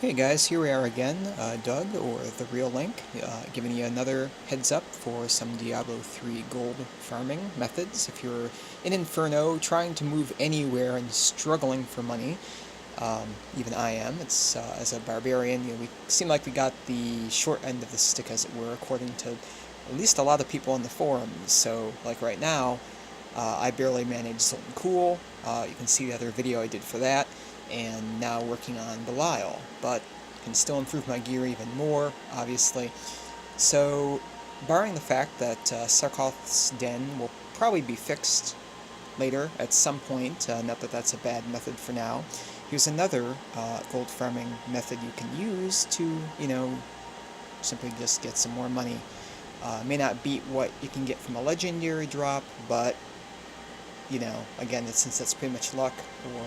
Hey guys, here we are again, Doug, or the real Link, giving you another heads up for some Diablo 3 gold farming methods. If you're in Inferno, trying to move anywhere and struggling for money, even I am, it's as a barbarian, we seem like we got the short end of the stick, as it were, according to at least a lot of people in the forums. So, like right now, I barely managed something cool. You can see the other video I did for that. And now working on Belial, but can still improve my gear even more, obviously. So, barring the fact that Sarkoth's den will probably be fixed later at some point, not that that's a bad method for now, here's another gold farming method you can use to, simply just get some more money. May not beat what you can get from a legendary drop, but, again, since that's pretty much luck, or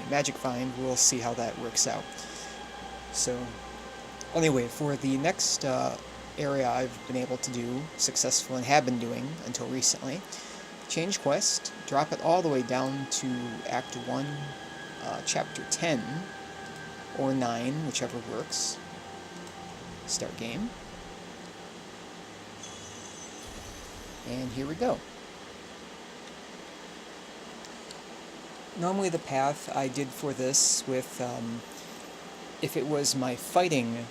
magic find, we'll see how that works out. So, anyway, for the next area I've been able to do successfully and have been doing until recently, change quest, drop it all the way down to Act 1, Chapter 10, or 9, whichever works. Start game. And here we go. Normally the path I did for this with, if it was my fighting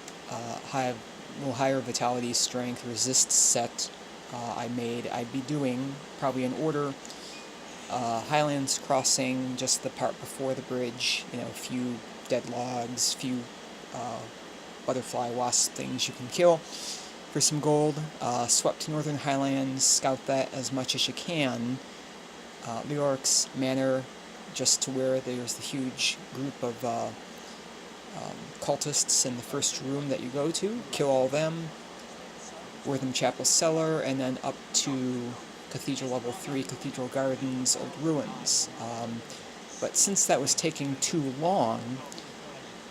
higher vitality, strength, resist set I'd be doing probably in order Highlands Crossing, just the part before the bridge, a few dead logs, few butterfly wasp things you can kill for some gold. Swept to Northern Highlands, scout that as much as you can. Leoric's Manor, just to where there's the huge group of cultists in the first room that you go to. Kill all of them. Wortham Chapel Cellar, and then up to Cathedral Level 3, Cathedral Gardens, Old Ruins. But since that was taking too long,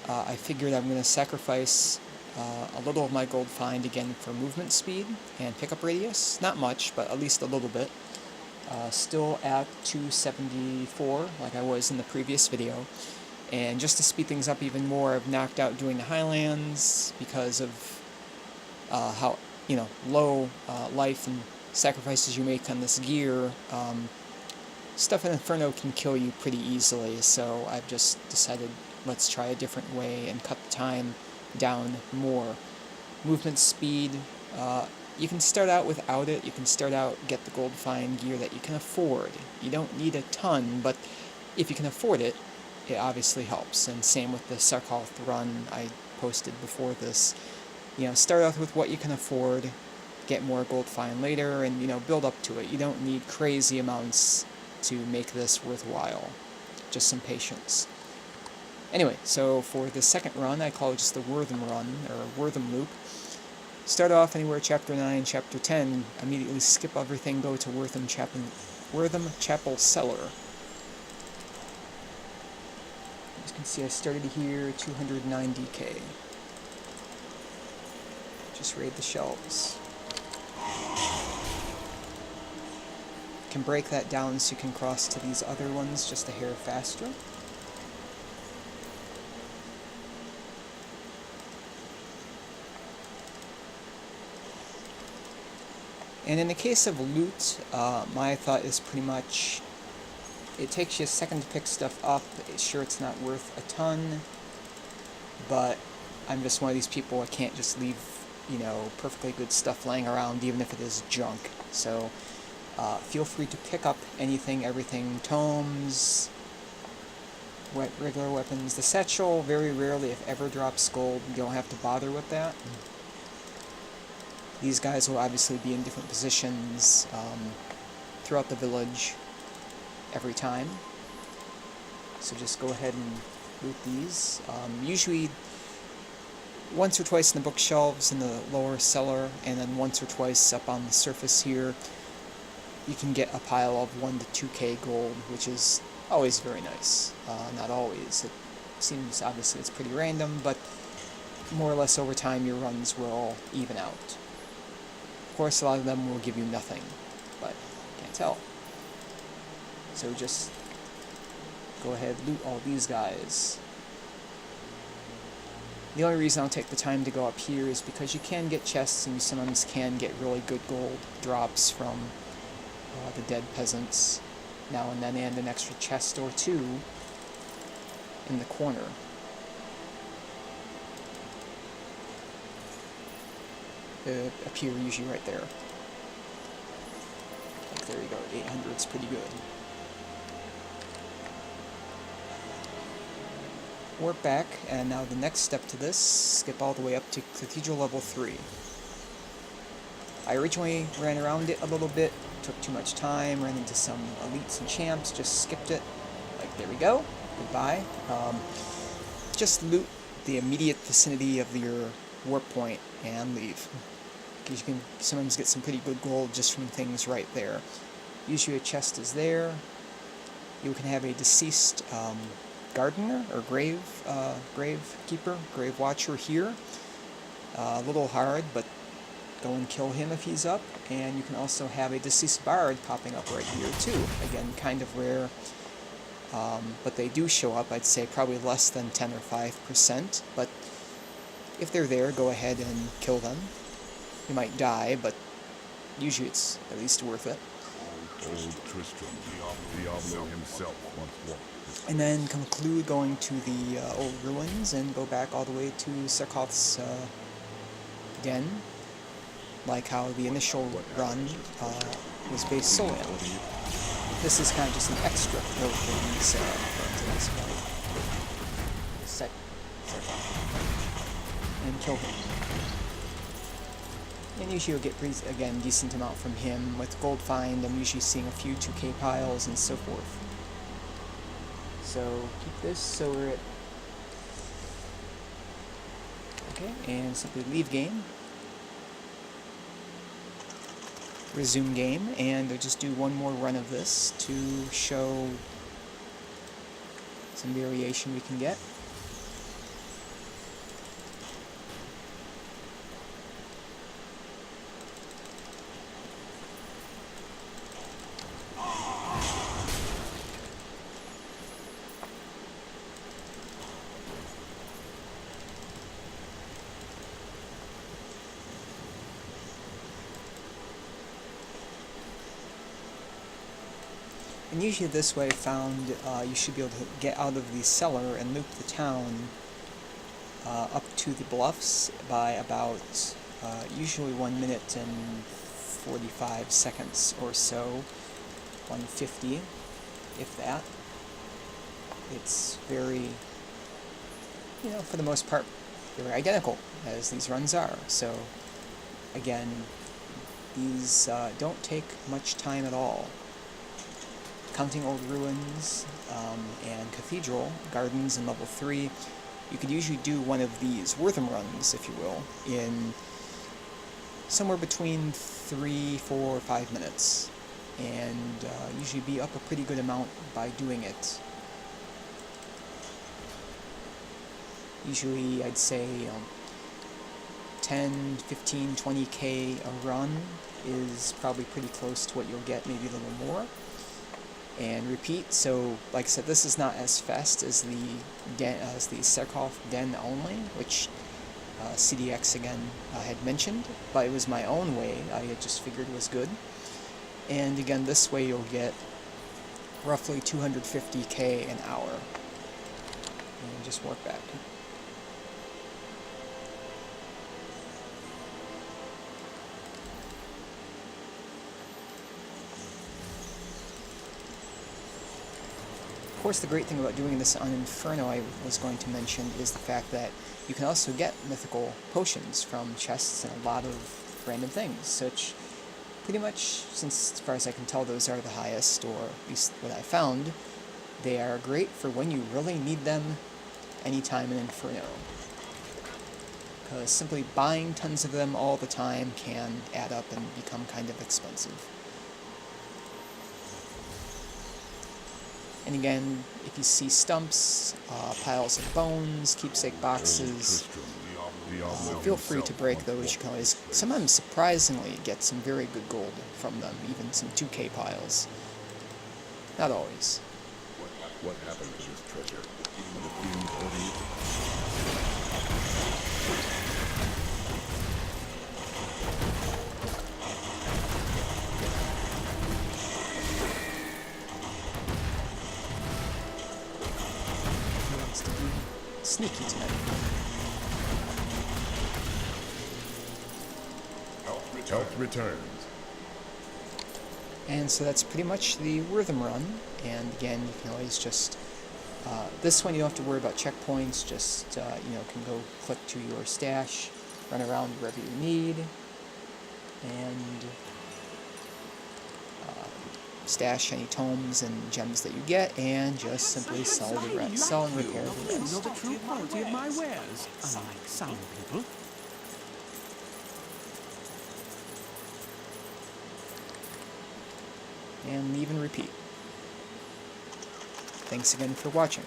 I figured I'm going to sacrifice a little of my gold find again for movement speed and pickup radius. Not much, but at least a little bit. Still at 274, like I was in the previous video. And just to speed things up even more, I've knocked out doing the Highlands because of how, low life and sacrifices you make on this gear. Stuff in Inferno can kill you pretty easily, so I've just decided let's try a different way and cut the time down more. Movement speed, you can start out without it. You can start out, get the gold find gear that you can afford. You don't need a ton, but if you can afford it, it obviously helps. And same with the Sarkoth run I posted before this. Start out with what you can afford, get more gold find later, and, build up to it. You don't need crazy amounts to make this worthwhile. Just some patience. Anyway, so for the second run, I call it just the Wortham run, or Wortham loop. Start off anywhere Chapter 9, Chapter 10, immediately skip everything, go to Wortham Chapel Cellar. As you can see, I started here, 290k. Just raid the shelves. Can break that down so you can cross to these other ones just a hair faster. And in the case of loot, my thought is pretty much, it takes you a second to pick stuff up. Sure, it's not worth a ton, but I'm just one of these people, I can't just leave, perfectly good stuff laying around, even if it is junk. So, feel free to pick up anything, everything, tomes, regular weapons. The satchel very rarely, if ever, drops gold. You don't have to bother with that. These guys will obviously be in different positions throughout the village every time. So just go ahead and loot these. Usually once or twice in the bookshelves in the lower cellar, and then once or twice up on the surface here, you can get a pile of 1 to 2k gold, which is always very nice. Not always. It seems, obviously, it's pretty random, but more or less over time your runs will even out. Of course, a lot of them will give you nothing, but can't tell. So just go ahead, loot all these guys. The only reason I'll take the time to go up here is because you can get chests and you sometimes can get really good gold drops from the dead peasants now and then, and an extra chest or two in the corner. Appear usually right there. Like, there you go, 800's pretty good. Warp back, and now the next step to this, skip all the way up to Cathedral Level 3. I originally ran around it a little bit, took too much time, ran into some elites and champs, just skipped it. Like, there we go, goodbye. Just loot the immediate vicinity of your warp point and leave. Because you can sometimes get some pretty good gold just from things right there. Usually a chest is there. You can have a deceased gardener or grave keeper, grave watcher here. A little hard, but go and kill him if he's up. And you can also have a deceased bard popping up right here too. Again, kind of rare, but they do show up. I'd say probably less than 10 or 5%. But if they're there, go ahead and kill them. You might die, but usually it's at least worth it. Old Tristram, Diablo himself once walked. And then conclude going to the old ruins and go back all the way to Sarkoth's den, like how the initial run was based solely on. This is kind of just an extra note for these Sarkoth. And kill him. And usually you'll get, again, decent amount from him. With gold find, I'm usually seeing a few 2k piles and so forth. So keep this so we're at... Okay, and simply leave game. Resume game, and I'll just do one more run of this to show some variation we can get. And usually this way I found you should be able to get out of the cellar and loop the town up to the bluffs by about usually 1 minute and 45 seconds or so, 150, if that. It's very, you know, for the most part, they're identical as these runs are. So again, these don't take much time at all. Counting old ruins and cathedral gardens in level 3, you could usually do one of these Wortham runs, if you will, in somewhere between 3, 4, or 5 minutes, and usually be up a pretty good amount by doing it. Usually, I'd say 10, 15, 20k a run is probably pretty close to what you'll get, maybe a little more. And repeat. So, like I said, this is not as fast as the Sarkoth den only, which CDX again had mentioned, but it was my own way. I had just figured was good. And again, this way you'll get roughly 250k an hour. And just work back. Of course, the great thing about doing this on Inferno, I was going to mention, is the fact that you can also get mythical potions from chests and a lot of random things, such pretty much, since as far as I can tell, those are the highest, or at least what I found, they are great for when you really need them anytime in Inferno. Because simply buying tons of them all the time can add up and become kind of expensive. And again, if you see stumps, piles of bones, keepsake boxes, feel free to break those. You can always, sometimes surprisingly, get some very good gold from them, even some 2k piles. Not always. What happened to this treasure? Will it be sneaky tonight. Health returns. And so that's pretty much the Wortham run. And again, you can always just... this one you don't have to worry about checkpoints, just, can go click to your stash, run around wherever you need, and stash any tomes and gems that you get, and just simply sell and repair the You rest. know the true quality of my wares, unlike some people. And even repeat. Thanks again for watching.